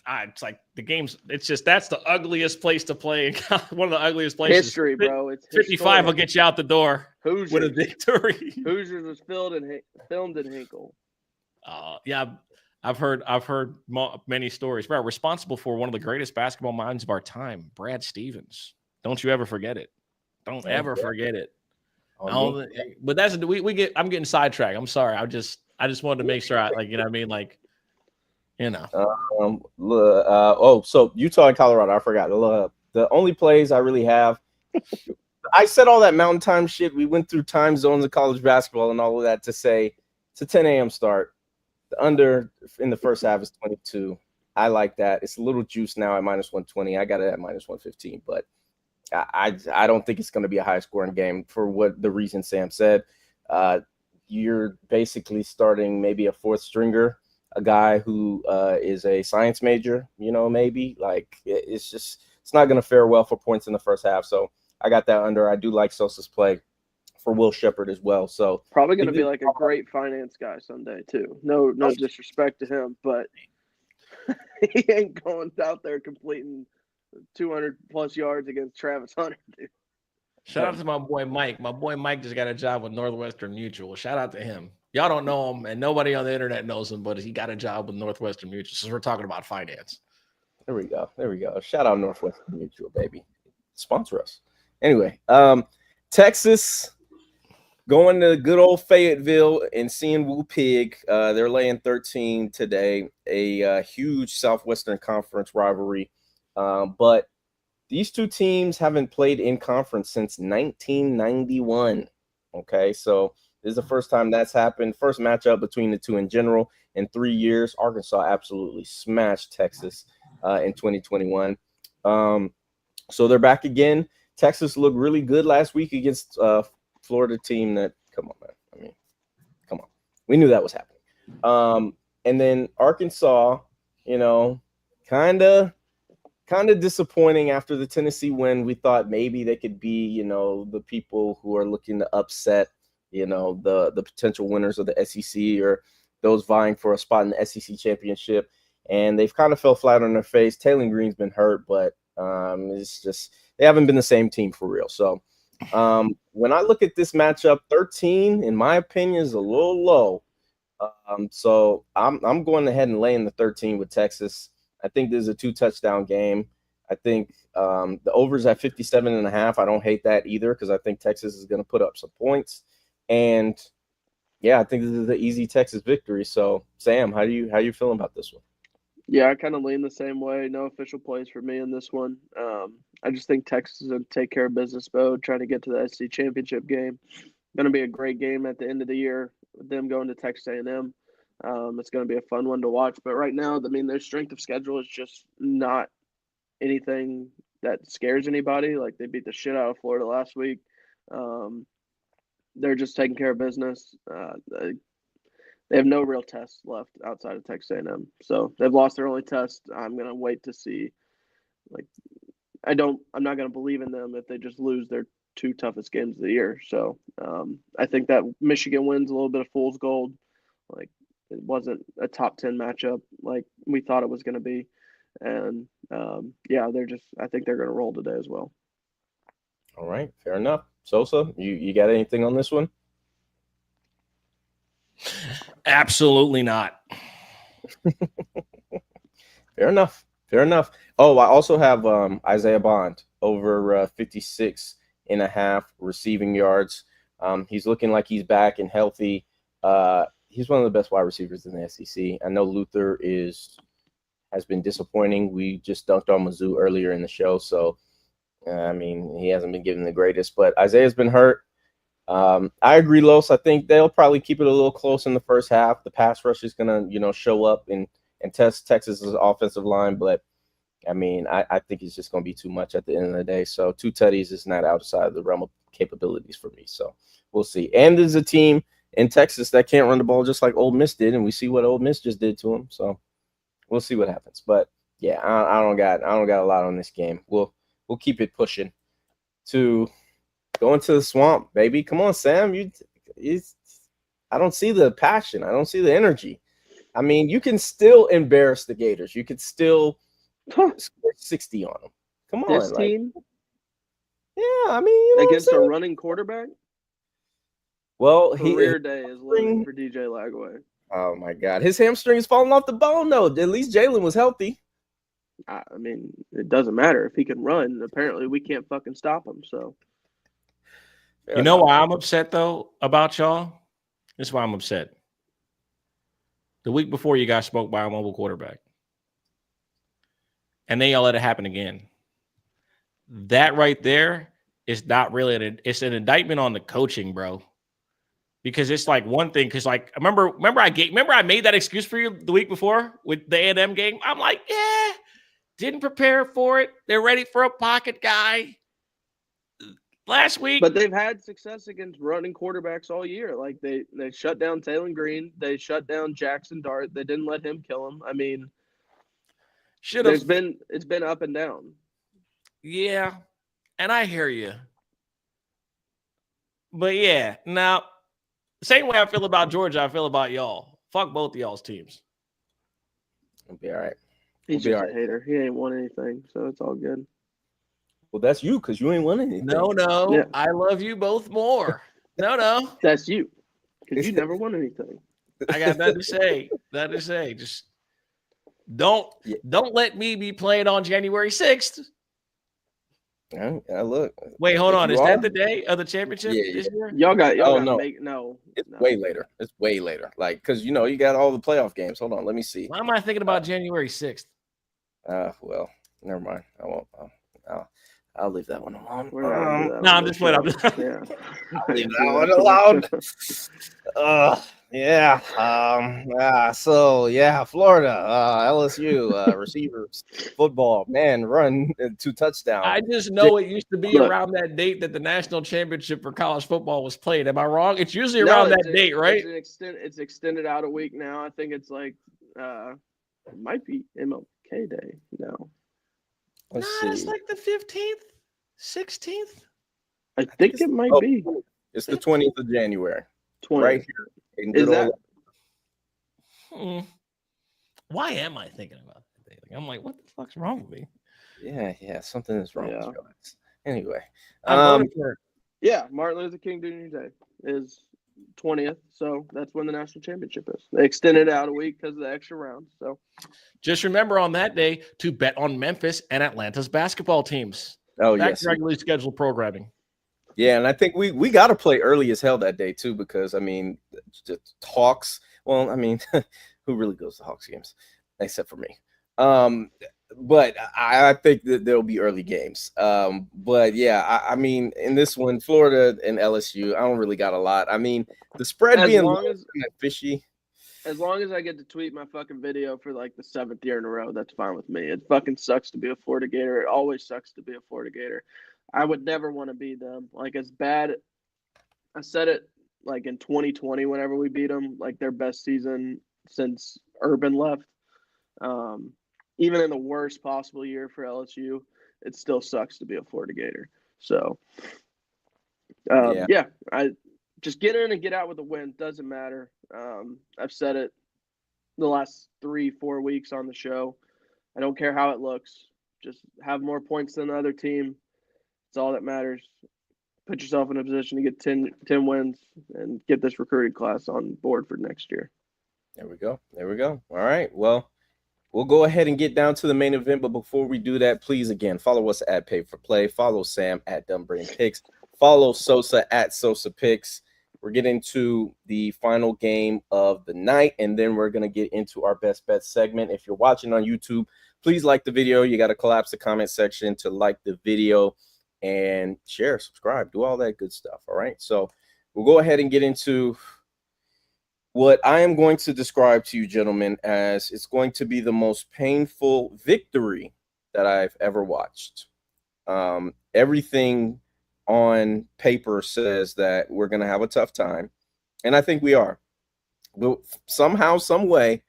it's like the game's. It's just that's the ugliest place to play. One of the ugliest places. History, bro. It's 55 will get you out the door. Hoosiers. With a victory. Hoosiers was filmed in Hinkle. Yeah. I've heard many stories. Bro, responsible for one of the greatest basketball minds of our time, Brad Stevens. Don't you ever forget it. Don't ever forget it. But that's I'm getting sidetracked. I'm sorry. I just wanted to make sure so Utah and Colorado, I forgot. The only plays I really have. I said all that Mountain Time shit. We went through time zones of college basketball and all of that to say it's a 10 a.m. start. The under in the first half is 22. I like that. It's a little juice now at -120. I got it at -115, but I don't think it's going to be a high scoring game for what the reason Sam said. You're basically starting maybe a 4th stringer, a guy who is a science major, maybe like it's not going to fare well for points in the first half. So I got that under. I do like Sosa's play for Will Shepherd as well. So probably going to be like a great finance guy someday too. No disrespect to him, but he ain't going out there completing 200 plus yards against Travis Hunter, dude. Shout out to my boy Mike. My boy Mike just got a job with Northwestern Mutual. Shout out to him. Y'all don't know him, and nobody on the internet knows him, but he got a job with Northwestern Mutual. So we're talking about finance. There we go. There we go. Shout out Northwestern Mutual, baby. Sponsor us. Anyway, Texas going to good old Fayetteville and seeing Woo Pig. They're laying 13 today. A huge Southwestern Conference rivalry. But these two teams haven't played in conference since 1991. Okay, so this is the first time that's happened. First matchup between the two in general in 3 years. Arkansas absolutely smashed Texas in 2021. So they're back again. Texas looked really good last week against Florida team that, come on, man. I mean, come on. We knew that was happening. And then Arkansas, kind of disappointing after the Tennessee win. We thought maybe they could be, the people who are looking to upset, the potential winners of the SEC or those vying for a spot in the SEC championship. And they've kind of fell flat on their face. Taylor Green's been hurt, but it's just they haven't been the same team for real. So when I look at this matchup, 13, in my opinion, is a little low. So I'm going ahead and laying the 13 with Texas. I think this is a 2-touchdown game. I think the over's at 57.5. I don't hate that either because I think Texas is going to put up some points. And yeah, I think this is an easy Texas victory. So Sam, how you feeling about this one? Yeah, I kind of lean the same way. No official plays for me in this one. I just think Texas is going to take care of business mode, trying to get to the SEC championship game. Going to be a great game at the end of the year with them going to Texas A&M. It's going to be a fun one to watch. But right now, I mean, their strength of schedule is just not anything that scares anybody. Like, they beat the shit out of Florida last week. They're just taking care of business. They have no real tests left outside of Texas A&M. So they've lost their only test. I'm going to wait to see. I'm not going to believe in them if they just lose their 2 toughest games of the year. So I think that Michigan wins a little bit of fool's gold. Like, it wasn't a top 10 matchup like we thought it was going to be. And I think they're going to roll today as well. All right. Fair enough. Sosa, you got anything on this one? Absolutely not. Fair enough. Oh, I also have Isaiah Bond over 56.5 receiving yards. He's looking like he's back and healthy. He's one of the best wide receivers in the SEC. I know Luther has been disappointing. We just dunked on Mizzou earlier in the show, so I mean, he hasn't been given the greatest. But Isaiah's been hurt. I agree, Los. I think they'll probably keep it a little close in the first half. The pass rush is gonna, show up and test Texas's offensive line, but I mean, I think it's just gonna be too much at the end of the day. So 2 tutties is not outside the realm of capabilities for me. So we'll see. And there's a team in Texas that can't run the ball just like Ole Miss did, and we see what Ole Miss just did to them. So we'll see what happens. But yeah, I don't got a lot on this game. We'll keep it pushing to go into the swamp, baby. Come on, Sam. I don't see the passion. I don't see the energy. I mean, you can still embarrass the Gators. You could still score 60 on them. Come on, this team. Yeah, I mean, against a running quarterback. Well, career day is living for DJ Lagway. Oh my God, his hamstring is falling off the bone. Though, at least Jalen was healthy. I mean, it doesn't matter if he can run. Apparently, we can't fucking stop him. So, you know why I'm upset though about y'all? This is why I'm upset. The week before, you got smoked by a mobile quarterback, and then y'all let it happen again. That right there is not really it's an indictment on the coaching, bro. Because it's like one thing, because like remember I made that excuse for you the week before with the A&M game. I'm like, yeah, didn't prepare for it. They're ready for a pocket guy. Last week, but they've had success against running quarterbacks all year. Like they shut down Taylor Green, they shut down Jackson Dart. They didn't let him kill him. I mean, it's been up and down. Yeah, and I hear you, but yeah, now. Same way I feel about Georgia, I feel about y'all. Fuck both of y'all's teams. It'll be all right. He's We'll be just all a right. hater. He ain't won anything, so it's all good. Well, that's you because you ain't won anything. No, Yeah. I love you both more. No. That's you, because you never won anything. I got nothing to say. Nothing to say. Just don't let me be playing on January 6th. Look. Wait, hold if on. you Is are- that the day of the championship Yeah, this year? Y'all got no. make no. It's no. way later. It's way later. Like, because you got all the playoff games. Hold on, let me see. Why am I thinking about January 6th? Well, never mind. I won't. I'll leave that one alone. We're not gonna do that No, on I'm this just playing. show. Yeah. Yeah. Leave that one alone. Yeah. So yeah, Florida, LSU, receivers, football, man, run 2 touchdowns. I just know it used to be around that date that the national championship for college football was played. Am I wrong? It's usually around that date, right? It's extended out a week now. I think it's like it might be MLK Day now. Let's see. It's like the 15th, 16th. I think it might be. It's the 20th of January. 20th. Right here. In Is good that? Why am I thinking about that? I'm like, what the fuck's wrong with me? Yeah, something is wrong with your eyes. Anyway, I voted for it. Yeah, Martin Luther King Jr. Day is 20th, so that's when the national championship is. They extended it out a week because of the extra rounds. So just remember on that day to bet on Memphis and Atlanta's basketball teams. Oh, back yes. to regularly scheduled programming. Yeah, and I think we got to play early as hell that day too, because I mean, the Hawks. Well, I mean, who really goes to Hawks games except for me? But I think that there'll be early games. But yeah, I mean, in this one, Florida and LSU, I don't really got a lot. I mean, the spread being fishy. As long as I get to tweet my fucking video for like the 7th year in a row, that's fine with me. It fucking sucks to be a Florida Gator. It always sucks to be a Florida Gator. I would never want to be them. Like, as bad. I said it like in 2020 whenever we beat them, like their best season since Urban left. Even in the worst possible year for LSU, it still sucks to be a Florida Gator. So, yeah, I just get in and get out with a win. Doesn't matter. I've said it the last 3-4 weeks on the show. I don't care how it looks. Just have more points than the other team. It's all that matters. Put yourself in a position to get 10 wins and get this recruiting class on board for next year. There we go. All right. Well, we'll go ahead and get down to the main event. But before we do that, please, again, follow us at Pay for Play. Follow Sam at Dumb Brain Picks. Follow Sosa at Sosa Picks. We're getting to the final game of the night, and then we're going to get into our best bet segment. If you're watching on YouTube, please like the video. You got to collapse the comment section to like the video and share, subscribe, do all that good stuff. All right. So we'll go ahead and get into what I am going to describe to you, gentlemen, as it's going to be the most painful victory that I've ever watched. Everything on paper says that we're going to have a tough time, and I think we are. But somehow, some way,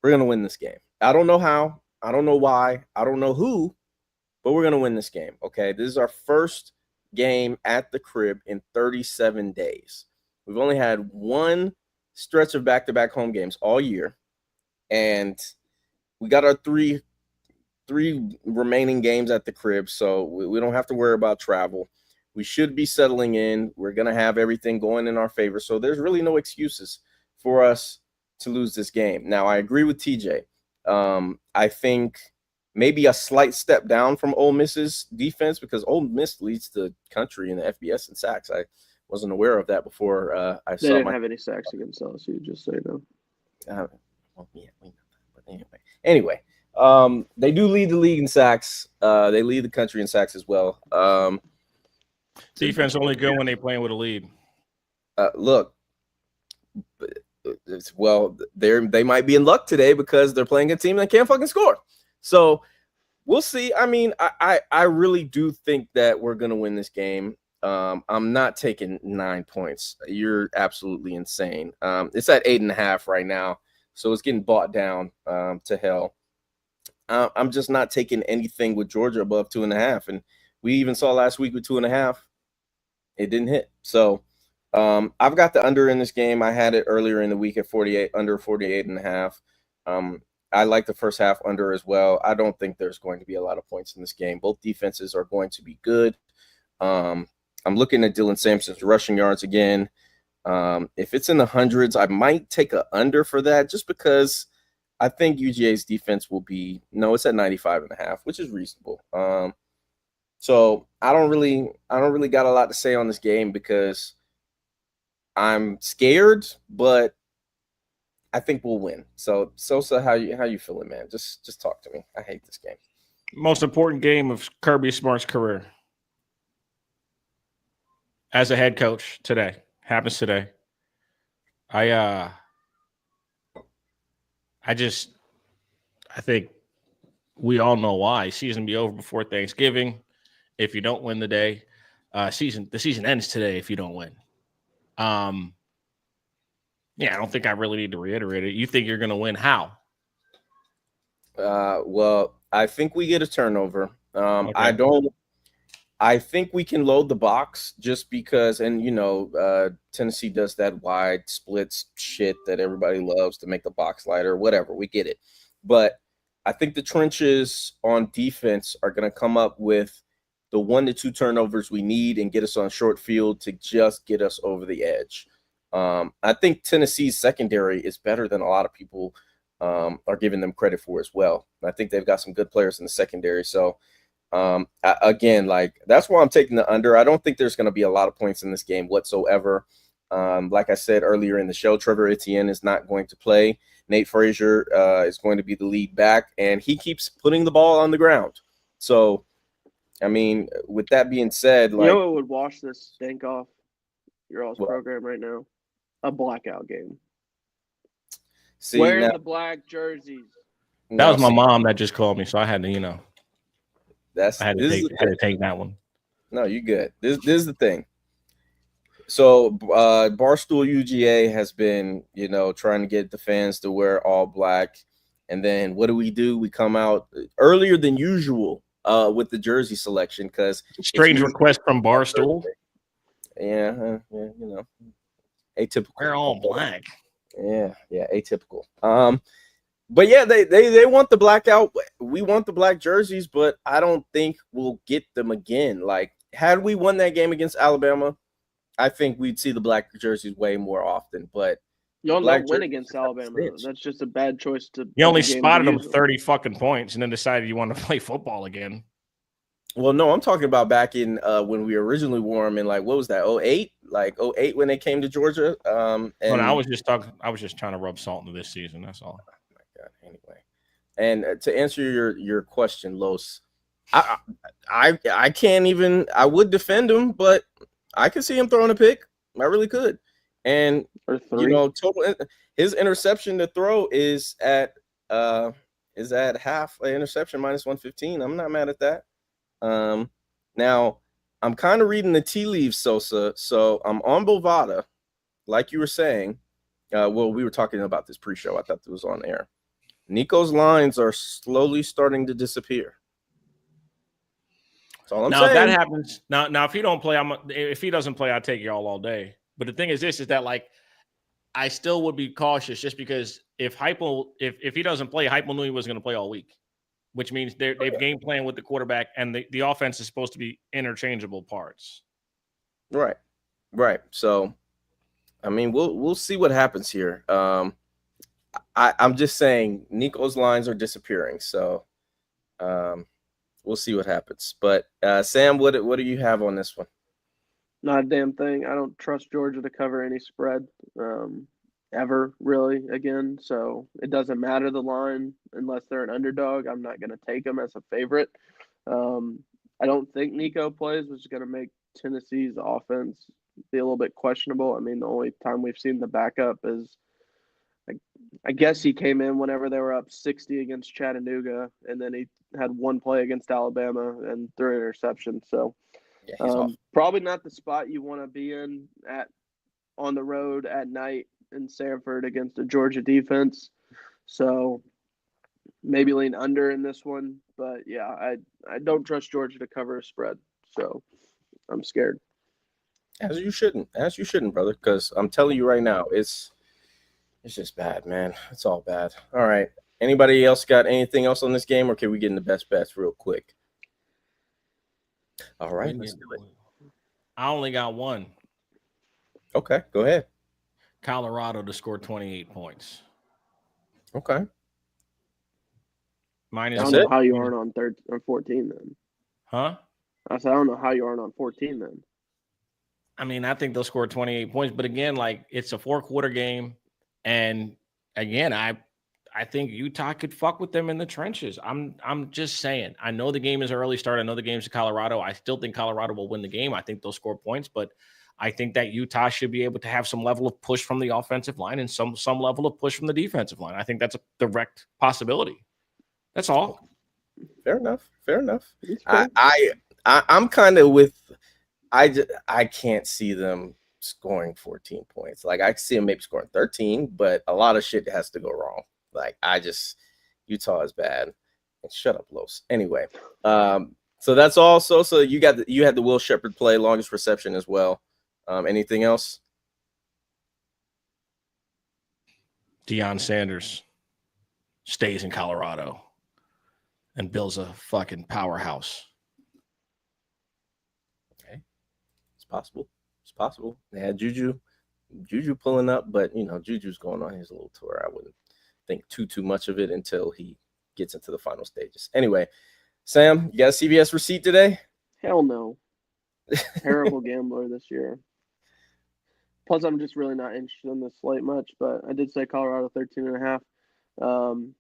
we're going to win this game. I don't know how. I don't know why. I don't know who, but we're going to win this game, okay? This is our first game at the crib in 37 days. We've only had one stretch of back-to-back home games all year, and we got our three remaining games at the crib, so we don't have to worry about travel. We should be settling in. We're going to have everything going in our favor, so there's really no excuses for us to lose this game. Now, I agree with TJ. I think maybe a slight step down from Ole Miss's defense, because Ole Miss leads the country in the FBS in sacks. I wasn't aware of that before I saw. They didn't have any sacks against LSU, just so you know. Well, yeah, we know that. But anyway, they do lead the league in sacks. They lead the country in sacks as well. Defense only good when they playing with a lead. Look, well, they might be in luck today because they're playing a team that can't fucking score. So we'll see. I mean, I really do think that we're gonna win this game. I'm not taking 9 points. You're absolutely insane. It's at 8.5 right now, so it's getting bought down to hell. I'm just not taking anything with Georgia above 2.5, and we even saw last week with 2.5, it didn't hit. So I've got the under in this game. I had it earlier in the week at 48, under 48.5. I like the first half under as well. I don't think there's going to be a lot of points in this game. Both defenses are going to be good. I'm looking at Dylan Sampson's rushing yards again. If it's in the hundreds, I might take a under for that just because I think UGA's defense will be – no, it's at 95.5, which is reasonable. So I don't really got a lot to say on this game because I'm scared, but I think we'll win. So Sosa, how you feeling, man? Just talk to me. I hate this game. Most important game of Kirby Smart's career as a head coach today. Happens today. I think we all know why. Season be over before Thanksgiving. If you don't win the day, the season ends today if you don't win. Yeah, I don't think I really need to reiterate it. You think you're going to win? How? Well, I think we get a turnover. Okay. I think we can load the box just because, and Tennessee does that wide splits shit that everybody loves to make the box lighter, whatever. We get it. But I think the trenches on defense are going to come up with the 1 to 2 turnovers we need and get us on short field to just get us over the edge. I think Tennessee's secondary is better than a lot of people are giving them credit for as well. I think they've got some good players in the secondary. So, again, like that's why I'm taking the under. I don't think there's going to be a lot of points in this game whatsoever. Like I said earlier in the show, Trevor Etienne is not going to play. Nate Frazier is going to be the lead back, and he keeps putting the ball on the ground. So, I mean, with that being said, like, you know what would wash this stink off your all's what? program right now? A blackout game. See, Wearing now, the black jerseys. That was my see, mom that just called me, so I had to, That's I had this is the to take that one. No, you good. This is the thing. So Barstool UGA has been, trying to get the fans to wear all black. And then what do? We come out earlier than usual with the jersey selection because Strange request from Barstool. Yeah, atypical. We're all black. Yeah, atypical. But yeah, they want the blackout. We want the black jerseys, but I don't think we'll get them again. Like, had we won that game against Alabama, I think we'd see the black jerseys way more often. But Y'all black don't win jerseys against are Alabama. stench. That's just a bad choice to. You only pick a game spotted to them use 30 fucking points and then decided you want to play football again. Well, no, I'm talking about back in when we originally wore them in, like, what was that, 08? Like 08 when they came to Georgia. And I was just trying to rub salt into this season. That's all. Oh my God. Anyway, and to answer your question, Los, I can't even. I would defend him, but I could see him throwing a pick. I really could. And or 3. total his interception to throw is at half an interception minus 115. I'm not mad at that. Now I'm kind of reading the tea leaves, Sosa. So I'm on Bovada, like you were saying. Well, we were talking about this pre-show. I thought it was on air. Nico's lines are slowly starting to disappear. That's all I'm saying. If that happens, now if he don't play, if he doesn't play, I'll take y'all all day. But the thing is that like I still would be cautious just because if he doesn't play, Heupel knew he was going to play all week, which means they've game plan with the quarterback and the offense is supposed to be interchangeable parts. Right. So, I mean, we'll see what happens here. I'm just saying Nico's lines are disappearing, so we'll see what happens. But Sam, what do you have on this one? Not a damn thing. I don't trust Georgia to cover any spread ever, really, again. So it doesn't matter the line unless they're an underdog. I'm not going to take them as a favorite. I don't think Nico plays, which is going to make Tennessee's offense be a little bit questionable. I mean, the only time we've seen the backup is I guess he came in whenever they were up 60 against Chattanooga, and then he had one play against Alabama and 3 interceptions. So probably not the spot you want to be in on the road at night in Sanford against a Georgia defense. So maybe lean under in this one. But yeah, I don't trust Georgia to cover a spread. So I'm scared. As you shouldn't, brother, because I'm telling you right now, it's just bad, man. It's all bad. All right. Anybody else got anything else on this game, or can we get in the best bets real quick? All right, let's do it. I only got one. Okay, go ahead. Colorado to score 28 points. Okay. I That's don't know it? how you aren't on 13 or 14 then. Huh? I said I don't know how you aren't on 14 then. I mean, I think they'll score 28 points, but again, like it's a 4-quarter game, and again, I think Utah could fuck with them in the trenches. I'm just saying. I know the game is an early start. I know the game's to Colorado. I still think Colorado will win the game. I think they'll score points, but I think that Utah should be able to have some level of push from the offensive line and some level of push from the defensive line. I think that's a direct possibility. That's all. Fair enough. Fair enough. It's cool. I'm kind of with. I can't see them scoring 14 points. Like I see them maybe scoring 13, but a lot of shit has to go wrong. Like Utah is bad. And shut up, Los. Anyway, so that's also so you had the Will Shepherd play longest reception as well. Anything else? Deion Sanders stays in Colorado and builds a fucking powerhouse. Okay, it's possible. It's possible. They had Juju pulling up, but Juju's going on his little tour. I wouldn't think too much of it until he gets into the final stages. Anyway, Sam, you got a CBS receipt today? Hell no. Terrible gambler this year. Plus, I'm just really not interested in this slate much, but I did say Colorado 13.5.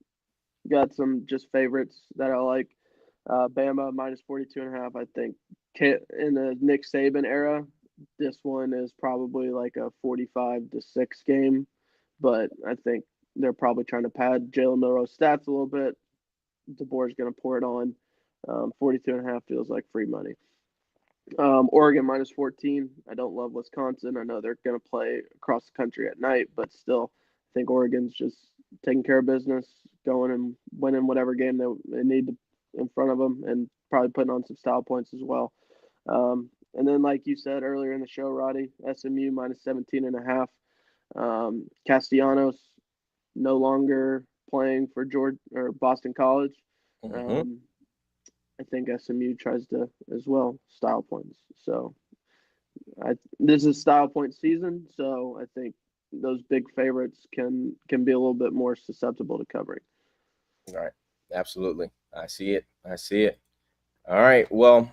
Got some just favorites that I like. Bama minus 42.5. I think in the Nick Saban era, this one is probably like a 45-6 game, but I think they're probably trying to pad Jalen Milroe's stats a little bit. DeBoer's going to pour it on. 42.5 feels like free money. Oregon minus 14. I don't love Wisconsin. I know they're going to play across the country at night, but still, I think Oregon's just taking care of business, going and winning whatever game they need in front of them, and probably putting on some style points as well. And then, like you said earlier in the show, Roddy, SMU minus 17.5. Castellanos no longer playing for Boston College. Mm-hmm. I think SMU tries to as well style points. So this is style point season, so I think those big favorites can be a little bit more susceptible to covering. All right. Absolutely. I see it. All right. Well,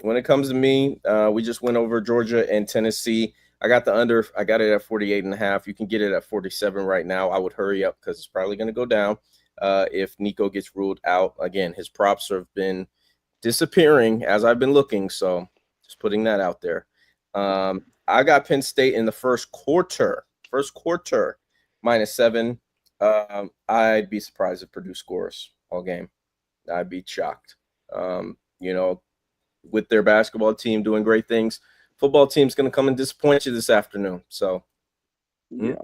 when it comes to me, we just went over Georgia and Tennessee. I got the under. I got it at 48.5. You can get it at 47 right now. I would hurry up because it's probably going to go down if Nico gets ruled out. Again, his props have been disappearing as I've been looking, so just putting that out there. I got Penn State in the first quarter minus 7. I'd be surprised if Purdue scores all game. I'd be shocked. With their basketball team doing great things, football team's going to come and disappoint you this afternoon. So, yeah.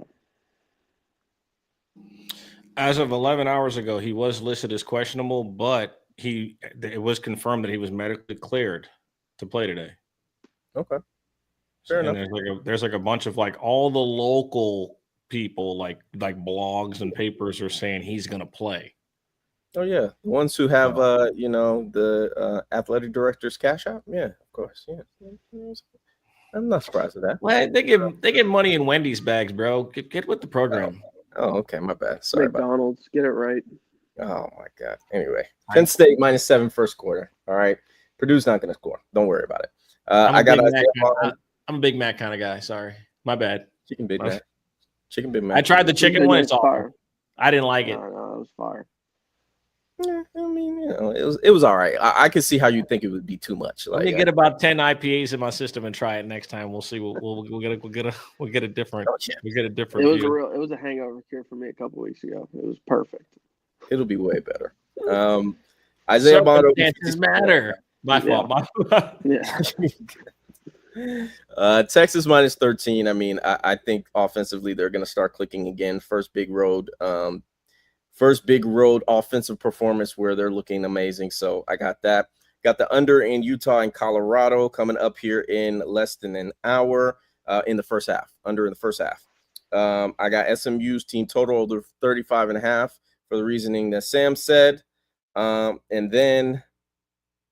As of 11 hours ago, he was listed as questionable, but it was confirmed that he was medically cleared to play today. Okay. Fair enough. There's like a bunch of like all the local people, like blogs and papers are saying he's going to play. Oh yeah, the ones who have the athletic director's cash out. Yeah, of course. Yeah, I'm not surprised at that. Well, they get money in Wendy's bags, bro. Get with the program. Oh, okay, my bad. Sorry about McDonald's, get it right. Oh my God. Anyway, Penn State minus 7 first quarter. All right, Purdue's not going to score. Don't worry about it. I'm a Big Mac kind of guy. Sorry, my bad. Chicken Big Mac. Chicken Big Mac. I tried the chicken one. It's awful. I didn't like it. No, it was fire. Yeah, I mean, it was all right. I could see how you think it would be too much. Let me get about 10 IPAs in my system and try it next time. We'll see. We'll get a different. We get a different. It was a hangover cure for me a couple weeks ago. It was perfect. It'll be way better. Isaiah Bondo. Circumstances matter. My fault. Yeah. Texas minus 13. I mean, I think offensively they're going to start clicking again. First big road offensive performance where they're looking amazing. So I got that. Got the under in Utah and Colorado coming up here in less than an hour in the first half. Under in the first half. I got SMU's team total over 35.5. for the reasoning that Sam said. And then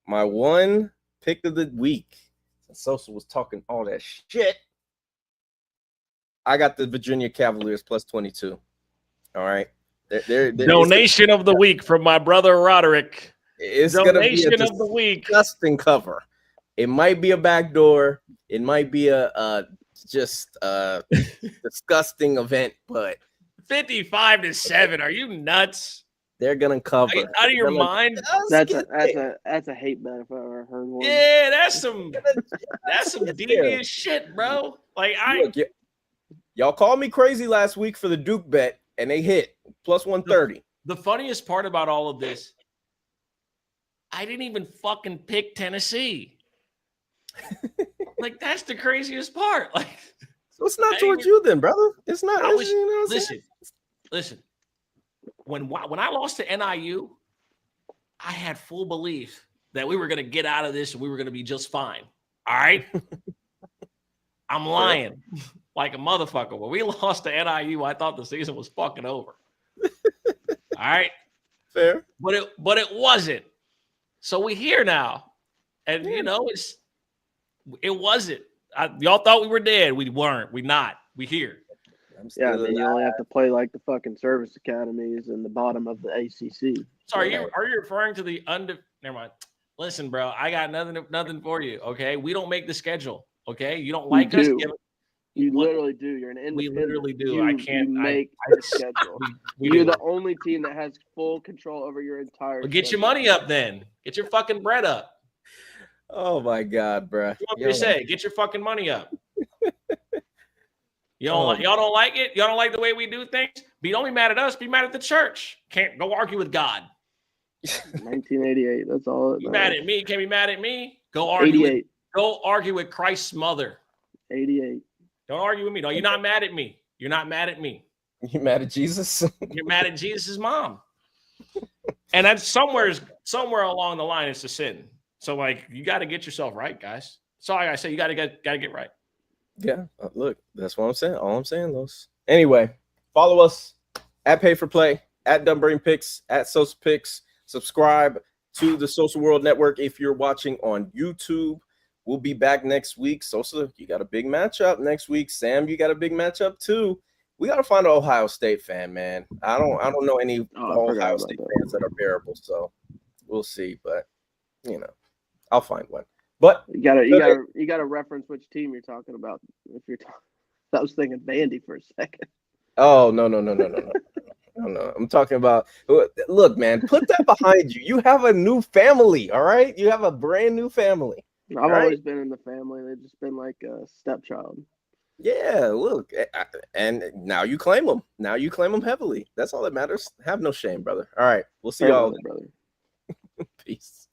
my one pick of the week, since Sosa was talking all that shit, I got the Virginia Cavaliers plus 22. All right. Donation of the week from my brother Roderick. It's going to be Donation of the week. Disgusting cover. It might be a backdoor. It might be a just disgusting event, but 55-7. Are you nuts? they're gonna cover. Are you out of your mind? That's a hate bet if I ever heard one. Yeah, that's some devious shit, bro. Like Look, y'all called me crazy last week for the Duke bet, and they hit plus 130. The funniest part about all of this, I didn't even fucking pick Tennessee. Like, that's the craziest part. Like, so it's not towards you then, brother. It's not. I was, you know what I'm saying? listen. When I lost to NIU, I had full belief that we were going to get out of this and we were going to be just fine. All right? I'm lying like a motherfucker. When we lost to NIU, I thought the season was fucking over. All right? Fair. But it wasn't. So we here now. And, you know, it wasn't. Y'all thought we were dead. We weren't. We not. We here. Yeah, I mean, you only have to play like the fucking service academies in the bottom of the ACC. Sorry, are you referring to the Never mind. Listen, bro, I got nothing for you. Okay, we don't make the schedule. Okay, you don't like us. You literally do. You're an independent. We literally do. I can't make the schedule. You're the only team that has full control over your entire. Well, get your money up then. Get your fucking bread up. Oh my God, bro. What do you say? Get your fucking money up. Y'all don't like it? Y'all don't like the way we do things? Don't be mad at us. Be mad at the church. Can't go argue with God. 1988. That's all. Be mad at me. Can't be mad at me. Go argue with Christ's mother. 88. Don't argue with me. No, you're not mad at me. You're not mad at me. You mad at Jesus? You're mad at Jesus' mom. And that's somewhere along the line it's a sin. So like you got to get yourself right, guys. Sorry, I say you got to get right. Yeah, look, that's what I'm saying. All I'm saying, Los. Anyway, follow us at Pay for Play, at Dumbrain Picks, at Sosa Picks. Subscribe to the Social World Network if you're watching on YouTube. We'll be back next week. Sosa, you got a big matchup next week. Sam, you got a big matchup too. We got to find an Ohio State fan, man. I don't know any Ohio State fans that are bearable, so we'll see. But you know, I'll find one. But you gotta reference which team you're talking about. If you're I was thinking Vandy for a second. Oh no. I'm talking about. Look, man, put that behind you. You have a new family, all right? You have a brand new family. I've always been in the family. They've just been like a stepchild. Yeah, look, and now you claim them. Now you claim them heavily. That's all that matters. Have no shame, brother. All right, we'll see y'all. Brother. Peace.